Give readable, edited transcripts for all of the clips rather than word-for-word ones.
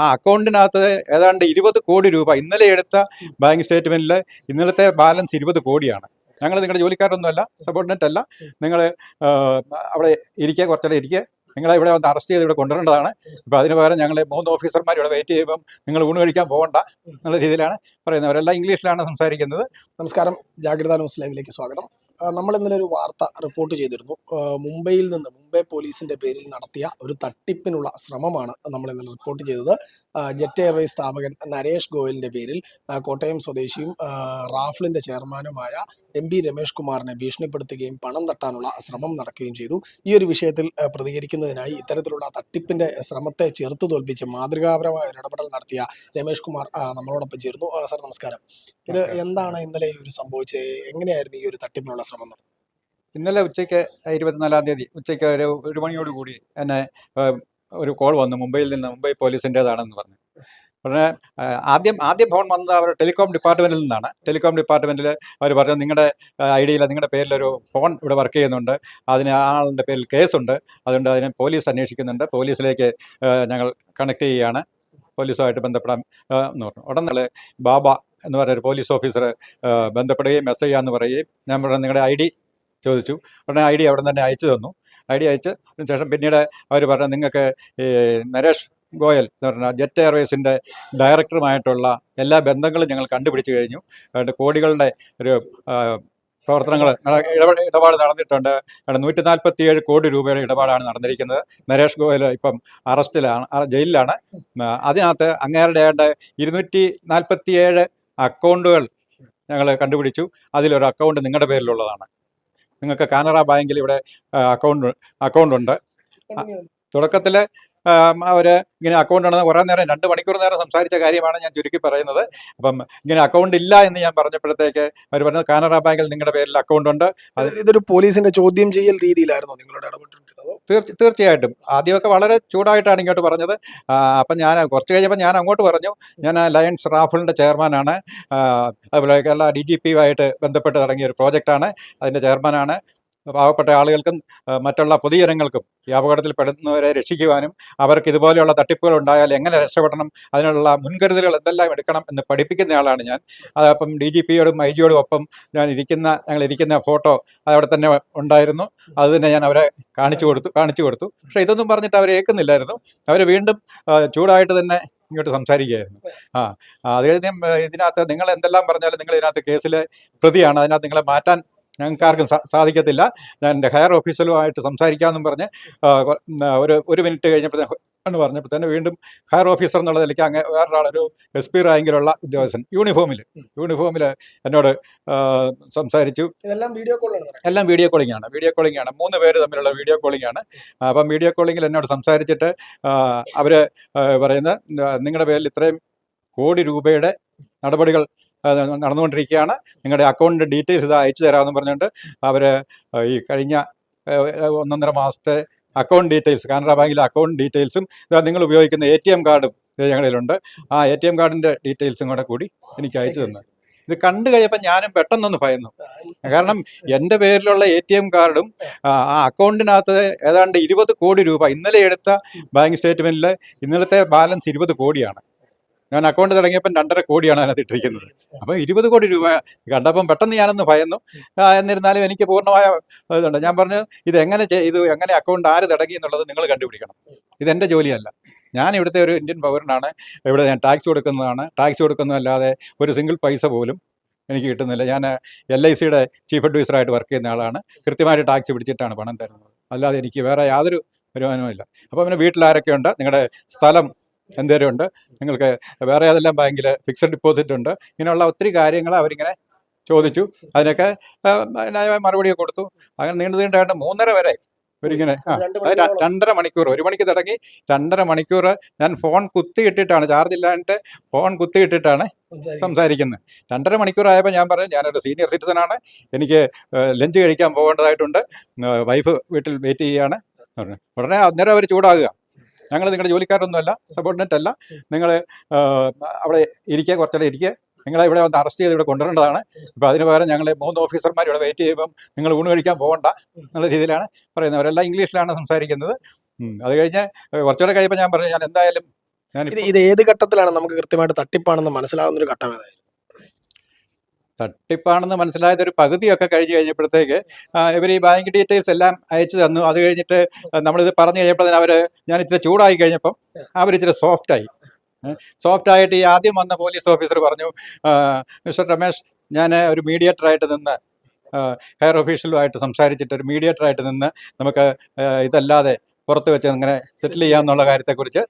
ആ അക്കൗണ്ടിനകത്ത് ഏതാണ്ട് 20 കോടി രൂപ ഇന്നലെ എടുത്ത ബാങ്ക് സ്റ്റേറ്റ്മെൻറ്റിൽ ഇന്നലത്തെ ബാലൻസ് 20 കോടിയാണ്. ഞങ്ങൾ നിങ്ങളുടെ ജോലിക്കാരൊന്നുമല്ല, സബോർഡിനേറ്റ് അല്ല. നിങ്ങൾ അവിടെ ഇരിക്കുക, കുറച്ചുകൂടെ ഇരിക്കുക. നിങ്ങളെ ഇവിടെ വന്ന് അറസ്റ്റ് ചെയ്ത് ഇവിടെ കൊണ്ടുവരേണ്ടതാണ്. ഇപ്പോൾ അതിന് പകരം ഞങ്ങൾ 3 ഓഫീസർമാർ ഇവിടെ വെയിറ്റ് ചെയ്യുമ്പം നിങ്ങൾ ഊണ് കഴിക്കാൻ പോകണ്ട എന്നുള്ള രീതിയിലാണ് പറയുന്നത്. അവരെല്ലാം ഇംഗ്ലീഷിലാണ് സംസാരിക്കുന്നത്. നമസ്കാരം, ജാഗ്രത ന്യൂസ് ലൈവിലേക്ക് സ്വാഗതം. നമ്മൾ ഇന്നലെ ഒരു വാർത്ത റിപ്പോർട്ട് ചെയ്തിരുന്നു. മുംബൈ പോലീസിന്റെ പേരിൽ നടത്തിയ ഒരു തട്ടിപ്പിനുള്ള ശ്രമമാണ് നമ്മൾ ഇന്നലെ റിപ്പോർട്ട് ചെയ്തത്. ജെറ്റ് എയർവേസ് സ്ഥാപകൻ നരേഷ് ഗോയലിന്റെ പേരിൽ കോട്ടയം സ്വദേശിയും റാഫിളിന്റെ ചെയർമാനുമായ MP രമേഷ് കുമാറിനെ ഭീഷണിപ്പെടുത്തുകയും പണം തട്ടാനുള്ള ശ്രമം നടക്കുകയും ചെയ്തു. ഈ ഒരു വിഷയത്തിൽ പ്രതികരിക്കുന്നതിനായി ഇത്തരത്തിലുള്ള തട്ടിപ്പിന്റെ ശ്രമത്തെ ചെറുത്തു തോൽപ്പിച്ച് മാതൃകാപരമായ ഒരു ഇടപെടൽ നടത്തിയ രമേഷ് കുമാർ നമ്മളോടൊപ്പം ചേരുന്നു. സാർ നമസ്കാരം. ഇത് എന്താണ് ഇന്നലെ ഒരു സംഭവിച്ചത്? എങ്ങനെയായിരുന്നു ഈ ഒരു തട്ടിപ്പിനുള്ള ശ്രമം നടന്നത്? ഇന്നലെ ഉച്ചയ്ക്ക് 24-ാം തീയതി ഉച്ചയ്ക്ക് ഒരു മണിയോട് കൂടി എന്നെ ഒരു കോൾ വന്നു മുംബൈയിൽ നിന്ന്. മുംബൈ പോലീസിൻ്റേതാണെന്ന് പറഞ്ഞു. ഉടനെ ആദ്യം ഫോൺ വന്നത് അവർ ടെലികോം ഡിപ്പാർട്ട്മെൻറ്റിൽ നിന്നാണ്. ടെലികോം ഡിപ്പാർട്ട്മെൻറ്റിൽ അവർ പറഞ്ഞു, നിങ്ങളുടെ ഐഡിയയിൽ നിങ്ങളുടെ പേരിലൊരു ഫോൺ ഇവിടെ വർക്ക് ചെയ്യുന്നുണ്ട്, അതിന് ആളുടെ പേരിൽ കേസുണ്ട്, അതുകൊണ്ട് അതിനെ പോലീസ് അന്വേഷിക്കുന്നുണ്ട്, പോലീസിലേക്ക് ഞങ്ങൾ കണക്ട് ചെയ്യുകയാണ്, പോലീസുമായിട്ട് ബന്ധപ്പെടാൻ എന്ന് പറഞ്ഞു. ഉടനെ ബാബ എന്ന് പറയുന്ന ഒരു പോലീസ് ഓഫീസർ ബന്ധപ്പെടുകയും SI ആണെന്ന് പറയുകയും ഞാൻ പറഞ്ഞു നിങ്ങളുടെ ID ചോദിച്ചു. ഉടനെ ID അവിടെ നിന്ന് തന്നെ അയച്ചു തന്നു. ID അയച്ചതിന് ശേഷം പിന്നീട് അവർ പറഞ്ഞു നിങ്ങൾക്ക് ഈ നരേഷ് ഗോയൽ എന്ന് പറഞ്ഞാൽ ജെറ്റ് എയർവേസിൻ്റെ ഡയറക്ടറുമായിട്ടുള്ള എല്ലാ ബന്ധങ്ങളും ഞങ്ങൾ കണ്ടുപിടിച്ച് കഴിഞ്ഞു. അതുകൊണ്ട് കോടികളുടെ ഒരു പ്രവർത്തനങ്ങൾ ഇടപാട് നടന്നിട്ടുണ്ട്. 147 കോടി രൂപയുടെ ഇടപാടാണ് നടന്നിരിക്കുന്നത്. നരേഷ് ഗോയൽ ഇപ്പം ജയിലിലാണ്. അതിനകത്ത് അങ്ങേരുടെ 247 അക്കൗണ്ടുകൾ ഞങ്ങൾ കണ്ടുപിടിച്ചു. അതിലൊരു അക്കൗണ്ട് നിങ്ങളുടെ പേരിലുള്ളതാണ്. നിങ്ങൾക്ക് കാനറ ബാങ്കിൽ ഇവിടെ അക്കൗണ്ട് ഉണ്ട്. തുടക്കത്തിൽ അവർ ഇങ്ങനെ അക്കൗണ്ട് ഉണ്ടെന്ന് കുറേ നേരം 2 മണിക്കൂർ നേരം സംസാരിച്ച കാര്യമാണ് ഞാൻ ചുരുക്കി പറയുന്നത്. അപ്പം ഇങ്ങനെ അക്കൗണ്ട് ഇല്ല എന്ന് ഞാൻ പറഞ്ഞപ്പോഴത്തേക്ക് അവർ പറഞ്ഞത് കാനറ ബാങ്കിൽ നിങ്ങളുടെ പേരിൽ അക്കൗണ്ട് ഉണ്ട്. ഇതൊരു പോലീസിന്റെ ചോദ്യം ചെയ്യൽ രീതിയിലായിരുന്നു നിങ്ങളുടെ ഇടപെട്ടിട്ടുള്ളത്? തീർച്ചയായിട്ടും. ആദ്യമൊക്കെ വളരെ ചൂടായിട്ടാണ് ഇങ്ങോട്ട് പറഞ്ഞത്. അപ്പം ഞാൻ കുറച്ച് കഴിഞ്ഞപ്പോൾ അങ്ങോട്ട് പറഞ്ഞു, ഞാൻ ലയൺസ് റാഫിളിൻ്റെ ചെയർമാനാണ്, അതുപോലെ കേരള DGP-യുമായിട്ട് ബന്ധപ്പെട്ട് തുടങ്ങിയ ഒരു പ്രോജക്റ്റാണ്, അതിൻ്റെ ചെയർമാനാണ്. പാവപ്പെട്ട ആളുകൾക്കും മറ്റുള്ള പൊതുജനങ്ങൾക്കും ഈ അപകടത്തിൽ പെടുന്നവരെ രക്ഷിക്കുവാനും അവർക്ക് ഇതുപോലെയുള്ള തട്ടിപ്പുകൾ ഉണ്ടായാൽ എങ്ങനെ രക്ഷപ്പെടണം, അതിനുള്ള മുൻകരുതലുകൾ എന്തെല്ലാം എടുക്കണം എന്ന് പഠിപ്പിക്കുന്ന ആളാണ് ഞാൻ. അതപ്പം DGP-യോടും IG-യോടും ഒപ്പം ഞങ്ങൾ ഇരിക്കുന്ന ഫോട്ടോ അതവിടെ തന്നെ ഉണ്ടായിരുന്നു. അത് തന്നെ ഞാൻ അവരെ കാണിച്ചു കൊടുത്തു. പക്ഷേ ഇതൊന്നും പറഞ്ഞിട്ട് അവർ ഏൽക്കുന്നില്ലായിരുന്നു. അവർ വീണ്ടും ചൂടായിട്ട് തന്നെ ഇങ്ങോട്ട് സംസാരിക്കുകയായിരുന്നു. അത് കഴിഞ്ഞ് ഇതിനകത്ത് നിങ്ങൾ എന്തെല്ലാം പറഞ്ഞാലും നിങ്ങൾ ഇതിനകത്ത് കേസിലെ പ്രതിയാണ്, അതിനകത്ത് നിങ്ങളെ മാറ്റാൻ ഞങ്ങൾക്ക് ആർക്കും സാധിക്കത്തില്ല, ഞാൻ എൻ്റെ ഹയർ ഓഫീസറുമായിട്ട് സംസാരിക്കാമെന്നും പറഞ്ഞ് ഒരു മിനിറ്റ് പറഞ്ഞപ്പോൾ തന്നെ വീണ്ടും ഹയർ ഓഫീസർ എന്നുള്ള നിലയ്ക്ക് വേറൊരാളൊരു SP റാങ്കിലുള്ള ഉദ്യോഗസ്ഥൻ യൂണിഫോമിൽ എന്നോട് സംസാരിച്ചു. എല്ലാം വീഡിയോ കോളിംഗ് ആണ്. 3 പേര് തമ്മിലുള്ള വീഡിയോ കോളിംഗ് ആണ്. അപ്പം വീഡിയോ കോളിങ്ങിൽ എന്നോട് സംസാരിച്ചിട്ട് അവർ പറയുന്നത് നിങ്ങളുടെ പേരിൽ ഇത്രയും കോടി രൂപയുടെ നടപടികൾ നടന്നുകൊണ്ടിരിക്കുകയാണ്, നിങ്ങളുടെ അക്കൗണ്ട് ഡീറ്റെയിൽസ് ഇത് അയച്ചു തരാമെന്ന് പറഞ്ഞുകൊണ്ട് അവർ ഈ കഴിഞ്ഞ 1.5 മാസത്തെ അക്കൗണ്ട് ഡീറ്റെയിൽസ്, കാനറ ബാങ്കിലെ അക്കൗണ്ട് ഡീറ്റെയിൽസും നിങ്ങൾ ഉപയോഗിക്കുന്ന ATM കാർഡും ഞങ്ങളിലുണ്ട്, ആ ATM കാർഡിൻ്റെ ഡീറ്റെയിൽസും കൂടി എനിക്ക് അയച്ചു തന്നു. ഇത് കണ്ടു കഴിയപ്പോൾ ഞാനും പെട്ടെന്നൊന്ന് ഭയന്നു. കാരണം എൻ്റെ പേരിലുള്ള ATM കാർഡും ആ അക്കൗണ്ടിനകത്ത് ഏതാണ്ട് 20 കോടി രൂപ ഇന്നലെ എടുത്ത ബാങ്ക് സ്റ്റേറ്റ്മെൻറ്റിൽ ഇന്നലത്തെ ബാലൻസ് 20 കോടിയാണ്. ഞാൻ അക്കൗണ്ട് തുടങ്ങിയപ്പം 2.5 കോടിയാണ് അതിനകത്ത് ഇട്ടിരിക്കുന്നത്. അപ്പോൾ 20 കോടി രൂപ കണ്ടപ്പം പെട്ടെന്ന് ഞാനൊന്ന് ഭയന്നു. എന്നിരുന്നാലും എനിക്ക് പൂർണ്ണമായ ഇതുണ്ട്. ഞാൻ പറഞ്ഞു ഇത് എങ്ങനെ അക്കൗണ്ട് ആര് തുടങ്ങി എന്നുള്ളത് നിങ്ങൾ കണ്ടുപിടിക്കണം, ഇതെൻ്റെ ജോലിയല്ല. ഞാൻ ഇവിടുത്തെ ഒരു ഇന്ത്യൻ പൗരനാണ്, ഇവിടെ ഞാൻ ടാക്സ് കൊടുക്കുന്നതല്ലാതെ ഒരു സിംഗിൾ പൈസ പോലും എനിക്ക് കിട്ടുന്നില്ല. ഞാൻ LIC-യുടെ ചീഫ് അഡ്വൈസറായിട്ട് വർക്ക് ചെയ്യുന്ന ആളാണ്. കൃത്യമായിട്ട് ടാക്സ് പിടിച്ചിട്ടാണ് പണം തരുന്നത്, അല്ലാതെ എനിക്ക് വേറെ യാതൊരു വരുമാനവുമില്ല. അപ്പോൾ പിന്നെ വീട്ടിലാരൊക്കെയുണ്ട്, നിങ്ങളുടെ സ്ഥലം എന്തേലും ഉണ്ട്, നിങ്ങൾക്ക് വേറെ ഏതെല്ലാം ബാങ്കിൽ ഫിക്സഡ് ഡിപ്പോസിറ്റ് ഉണ്ട്, ഇങ്ങനെയുള്ള ഒത്തിരി കാര്യങ്ങൾ അവരിങ്ങനെ ചോദിച്ചു. അതിനൊക്കെ മറുപടിയൊക്കെ കൊടുത്തു. അങ്ങനെ നീണ്ടാണ്ട് 3:30 വരെ ഇവരിങ്ങനെ 2.5 മണിക്കൂർ, 1 മണിക്ക് തുടങ്ങി 2.5 മണിക്കൂർ ഞാൻ ഫോൺ കുത്തിയിട്ടിട്ടാണ്, ചാർജ് ഇല്ലാണ്ട് ഫോൺ കുത്തിയിട്ടിട്ടാണ് സംസാരിക്കുന്നത്. 2.5 മണിക്കൂറായപ്പോൾ ഞാൻ പറഞ്ഞു ഞാനൊരു സീനിയർ സിറ്റിസനാണ്, എനിക്ക് ലഞ്ച് കഴിക്കാൻ പോകേണ്ടതായിട്ടുണ്ട്, വൈഫ് വീട്ടിൽ വെയിറ്റ് ചെയ്യുകയാണ്. ഉടനെ അന്നേരം അവർ ചൂടാകുക, ഞങ്ങൾ നിങ്ങളുടെ ജോലിക്കാരൊന്നുമല്ല, സബോർഡിനേറ്റ് അല്ല, നിങ്ങൾ അവിടെ ഇരിക്കുക, കുറച്ചുകൂടെ ഇരിക്കുക, നിങ്ങളെ ഇവിടെ വന്ന് അറസ്റ്റ് ചെയ്ത് ഇവിടെ കൊണ്ടുവരേണ്ടതാണ്. ഇപ്പോൾ അതിന് പകരം ഞങ്ങൾ 3 ഓഫീസർമാർ ഇവിടെ വെയിറ്റ് ചെയ്യുമ്പം നിങ്ങൾ ഊണ് കഴിക്കാൻ പോകണ്ട എന്നുള്ള രീതിയിലാണ് പറയുന്നത്. അവരെല്ലാം ഇംഗ്ലീഷിലാണ് സംസാരിക്കുന്നത്. അത് കഴിഞ്ഞ് കുറച്ചുകൂടെ കഴിയുമ്പോൾ ഞാൻ പറഞ്ഞു ഞാൻ എന്തായാലും ഞാനിപ്പോൾ ഇത് ഏത് ഘട്ടത്തിലാണ് നമുക്ക് കൃത്യമായിട്ട് തട്ടിപ്പാണെന്ന് മനസ്സിലാകുന്ന ഒരു ഘട്ടം ഏതായാലും? തട്ടിപ്പാണെന്ന് മനസ്സിലായത് ഒരു പകുതിയൊക്കെ കഴിഞ്ഞ് കഴിഞ്ഞപ്പോഴത്തേക്ക് ഇവർ ഈ ബാങ്ക് ഡീറ്റെയിൽസ് എല്ലാം അയച്ചു തന്നു. അത് കഴിഞ്ഞിട്ട് നമ്മളിത് പറഞ്ഞു കഴിഞ്ഞപ്പോൾ അവർ ഞാൻ ഇച്ചിരി ചൂടായി കഴിഞ്ഞപ്പം അവരിച്ചിരി സോഫ്റ്റായി. സോഫ്റ്റായിട്ട് ഈ ആദ്യം വന്ന പോലീസ് ഓഫീസർ പറഞ്ഞു, മിസ്റ്റർ രമേശ്, ഞാൻ ഒരു മീഡിയേറ്ററായിട്ട് നിന്ന് ഹയർ ഒഫീഷ്യലുമായിട്ട് സംസാരിച്ചിട്ട് ഒരു മീഡിയേറ്ററായിട്ട് നിന്ന് നമുക്ക് ഇതല്ലാതെ പുറത്ത് വെച്ച് ഇങ്ങനെ സെറ്റിൽ ചെയ്യാമെന്നുള്ള കാര്യത്തെക്കുറിച്ച്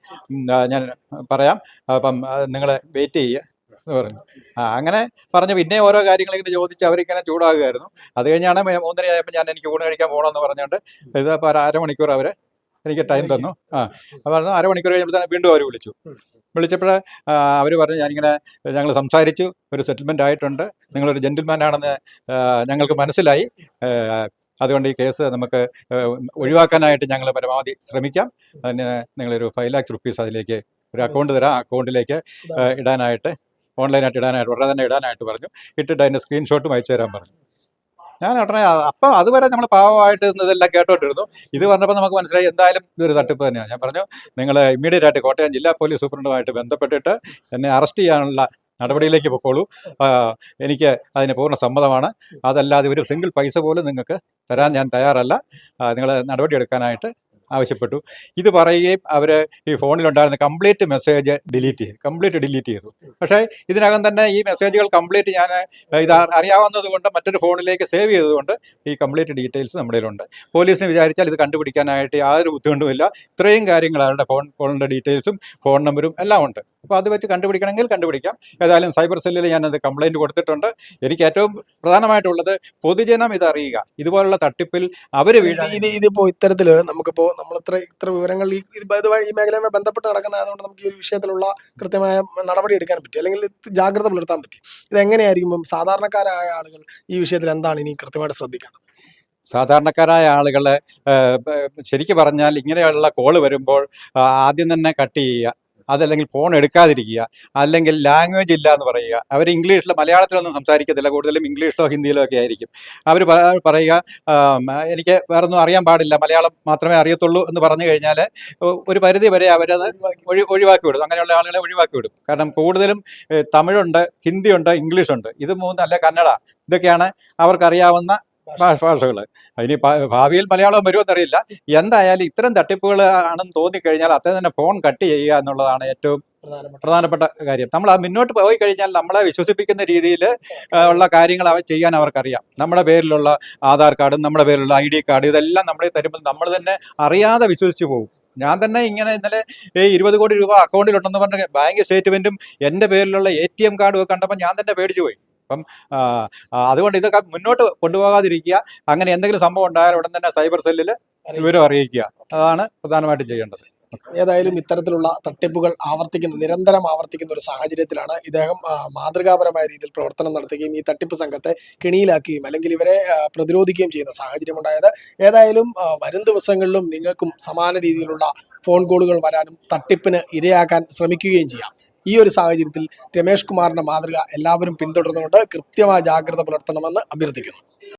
ഞാൻ പറയാം. അപ്പം നിങ്ങൾ വെയിറ്റ് ചെയ്യുക എന്ന് പറഞ്ഞു. അങ്ങനെ പറഞ്ഞു. പിന്നെ ഓരോ കാര്യങ്ങൾ ഇങ്ങനെ ചോദിച്ച് അവരിങ്ങനെ ചൂടാകുമായിരുന്നു. അത് കഴിഞ്ഞാണ് 3:30 ആയപ്പോൾ എനിക്ക് ഊണ് കഴിക്കാൻ പോകണമെന്ന് പറഞ്ഞുകൊണ്ട് ഇത് ഇപ്പോൾ ഒരു അരമണിക്കൂർ അവർ എനിക്ക് ടൈം തന്നു. അപ്പോൾ പറഞ്ഞു അരമണിക്കൂർ കഴിയുമ്പോൾ വീണ്ടും അവർ വിളിച്ചപ്പോൾ അവർ പറഞ്ഞു, ഞങ്ങൾ സംസാരിച്ചു, ഒരു സെറ്റിൽമെൻ്റ് ആയിട്ടുണ്ട്, നിങ്ങളൊരു ജെന്റിൽമാൻ ആണെന്ന് ഞങ്ങൾക്ക് മനസ്സിലായി, അതുകൊണ്ട് ഈ കേസ് നമുക്ക് ഒഴിവാക്കാനായിട്ട് ഞങ്ങൾ പരമാവധി ശ്രമിക്കാം. അതിന് നിങ്ങളൊരു 5 lakhs rupees അതിലേക്ക് ഒരു അക്കൗണ്ട് തരാം, ആ അക്കൗണ്ടിലേക്ക് ഇടാനായിട്ട്, ഓൺലൈനായിട്ട് ഇടാനായിട്ട്, ഉടനെ തന്നെ ഇടാനായിട്ട് പറഞ്ഞു. ഇട്ടിട്ട് അതിൻ്റെ സ്ക്രീൻഷോട്ടും അയച്ചു തരാൻ പറഞ്ഞു. ഞാൻ ഉടനെ അപ്പം അതുവരെ നമ്മൾ പാവമായിട്ട് ഇതെല്ലാം കേട്ടോണ്ടിരുന്നു. ഇത് പറഞ്ഞപ്പോൾ നമുക്ക് മനസ്സിലായി എന്തായാലും ഇതൊരു തട്ടിപ്പ് തന്നെയാണ്. ഞാൻ പറഞ്ഞു, നിങ്ങൾ ഇമ്മീഡിയറ്റ് ആയിട്ട് കോട്ടയം ജില്ലാ പോലീസ് സൂപ്രണ്ടുമായിട്ട് ബന്ധപ്പെട്ടിട്ട് എന്നെ അറസ്റ്റ് ചെയ്യാനുള്ള നടപടിയിലേക്ക് പൊക്കോളൂ. എനിക്ക് അതിന് പൂർണ്ണ സമ്മതമാണ്. അതല്ലാതെ ഒരു സിംഗിൾ പൈസ പോലും നിങ്ങൾക്ക് തരാൻ ഞാൻ തയ്യാറല്ല. നിങ്ങൾ നടപടിയെടുക്കാനായിട്ട് ആവശ്യപ്പെട്ടു. ഇത് പറയുകയും അവർ ഈ ഫോണിലുണ്ടായിരുന്ന കംപ്ലീറ്റ് മെസ്സേജ് ഡിലീറ്റ് ചെയ്തു. പക്ഷേ ഇതിനകം തന്നെ ഈ മെസ്സേജുകൾ കംപ്ലീറ്റ് ഞാൻ ഇത് അറിയാവുന്നത് കൊണ്ട് മറ്റൊരു ഫോണിലേക്ക് സേവ് ചെയ്തതുകൊണ്ട് ഈ കംപ്ലീറ്റ് ഡീറ്റെയിൽസ് നമ്മുടെ കയ്യിലുണ്ട്. പോലീസിന് വിചാരിച്ചാൽ ഇത് കണ്ടുപിടിക്കാനായിട്ട് യാതൊരു ബുദ്ധിമുട്ടുമില്ല. ഇത്രയും കാര്യങ്ങൾ അവരുടെ ഫോണിൻ്റെ ഡീറ്റെയിൽസും ഫോൺ നമ്പരും എല്ലാം ഉണ്ട്. അപ്പോൾ അത് വെച്ച് കണ്ടുപിടിക്കണമെങ്കിൽ കണ്ടുപിടിക്കാം. ഏതായാലും സൈബർ സെല്ലിൽ ഞാനത് കംപ്ലയിൻറ്റ് കൊടുത്തിട്ടുണ്ട്. എനിക്ക് ഏറ്റവും പ്രധാനമായിട്ടുള്ളത് പൊതുജനം ഇത് അറിയുക. ഇതുപോലുള്ള തട്ടിപ്പിൽ അവർ ഇതിപ്പോ ഇത്തരത്തില് നമുക്കിപ്പോൾ നമ്മൾ ഇത്ര വിവരങ്ങൾ ഈ മേഖലയുമായി ബന്ധപ്പെട്ട് നടക്കുന്നതായതുകൊണ്ട് നമുക്ക് ഈ ഒരു വിഷയത്തിലുള്ള കൃത്യമായ നടപടി എടുക്കാൻ പറ്റി, അല്ലെങ്കിൽ ജാഗ്രത പുലർത്താൻ പറ്റി. ഇതെങ്ങനെയായിരിക്കും സാധാരണക്കാരായ ആളുകൾ ഈ വിഷയത്തിൽ എന്താണ് ഇനി കൃത്യമായിട്ട് ശ്രദ്ധിക്കേണ്ടത്? സാധാരണക്കാരായ ആളുകൾ ശരിക്കും പറഞ്ഞാൽ ഇങ്ങനെയുള്ള കോള് വരുമ്പോൾ ആദ്യം തന്നെ കട്ട് ചെയ്യുക, അതല്ലെങ്കിൽ ഫോൺ എടുക്കാതിരിക്കുക, അല്ലെങ്കിൽ ലാംഗ്വേജ് ഇല്ല എന്ന് പറയുക. അവർ ഇംഗ്ലീഷിൽ, മലയാളത്തിലൊന്നും സംസാരിക്കത്തില്ല, കൂടുതലും ഇംഗ്ലീഷിലോ ഹിന്ദിയിലോ ഒക്കെ ആയിരിക്കും. അവർ പറയുക എനിക്ക് വേറൊന്നും അറിയാൻ പാടില്ല, മലയാളം മാത്രമേ അറിയത്തുള്ളൂ എന്ന് പറഞ്ഞു കഴിഞ്ഞാൽ ഒരു പരിധി വരെ അവരത് ഒഴിവാക്കി വിടും. അങ്ങനെയുള്ള ആളുകളെ ഒഴിവാക്കി വിടും. കാരണം കൂടുതലും തമിഴുണ്ട്, ഹിന്ദിയുണ്ട്, ഇംഗ്ലീഷുണ്ട്, ഇത് അല്ല കന്നഡ, ഇതൊക്കെയാണ് അവർക്കറിയാവുന്ന ഭാഷകൾ. ഇനി ഭാവിയിൽ മലയാളം വരുമെന്നറിയില്ല. എന്തായാലും ഇത്തരം തട്ടിപ്പുകൾ ആണെന്ന് തോന്നിക്കഴിഞ്ഞാൽ അത്ര തന്നെ ഫോൺ കട്ട് ചെയ്യുക എന്നുള്ളതാണ് ഏറ്റവും പ്രധാനപ്പെട്ട കാര്യം. നമ്മൾ മുന്നോട്ട് പോയി കഴിഞ്ഞാൽ നമ്മളെ വിശ്വസിപ്പിക്കുന്ന രീതിയിൽ ഉള്ള കാര്യങ്ങൾ ചെയ്യാൻ അവർക്കറിയാം. നമ്മുടെ പേരിലുള്ള ആധാർ കാർഡും നമ്മുടെ പേരിലുള്ള ID കാർഡ് ഇതെല്ലാം നമ്മളെ തരുമ്പോൾ നമ്മൾ തന്നെ അറിയാതെ വിശ്വസിച്ച് പോകും. ഞാൻ തന്നെ ഇങ്ങനെ ഇന്നലെ 20 കോടി രൂപ അക്കൗണ്ടിലുണ്ടെന്ന് പറഞ്ഞ ബാങ്ക് സ്റ്റേറ്റ്മെൻറ്റും എൻ്റെ പേരിലുള്ള ATM കാർഡും ഒക്കെ കണ്ടപ്പോൾ ഞാൻ തന്നെ പേടിച്ചു പോയി. അപ്പം അതുകൊണ്ട് ഇതൊക്കെ മുന്നോട്ട് കൊണ്ടുപോകാതിരിക്കുക. അങ്ങനെ എന്തെങ്കിലും സംഭവം ഉണ്ടായാൽ ഉടൻ തന്നെ സൈബർ സെല്ലിൽ വിവരം അറിയിക്കുക. അതാണ് പ്രധാനമായിട്ടും ചെയ്യേണ്ടത്. ഏതായാലും ഇത്തരത്തിലുള്ള തട്ടിപ്പുകൾ നിരന്തരം ആവർത്തിക്കുന്ന ഒരു സാഹചര്യത്തിലാണ് ഇദ്ദേഹം മാതൃകാപരമായ രീതിയിൽ പ്രവർത്തനം നടത്തുകയും ഈ തട്ടിപ്പ് സംഘത്തെ കെണിയിലാക്കുകയും അല്ലെങ്കിൽ ഇവരെ പ്രതിരോധിക്കുകയും ചെയ്യുന്ന സാഹചര്യം ഉണ്ടായത്. ഏതായാലും വരും ദിവസങ്ങളിലും നിങ്ങൾക്കും സമാന രീതിയിലുള്ള ഫോൺ കോളുകൾ വരാനും തട്ടിപ്പിന് ഇരയാക്കാൻ ശ്രമിക്കുകയും ചെയ്യാം. ഈ ഒരു സാഹചര്യത്തിൽ രമേഷ് കുമാറിന്റെ മാതൃക എല്ലാവരും പിന്തുടർന്നുകൊണ്ട് കൃത്യമായ ജാഗ്രത പുലർത്തണമെന്ന് അഭ്യർത്ഥിക്കുന്നു.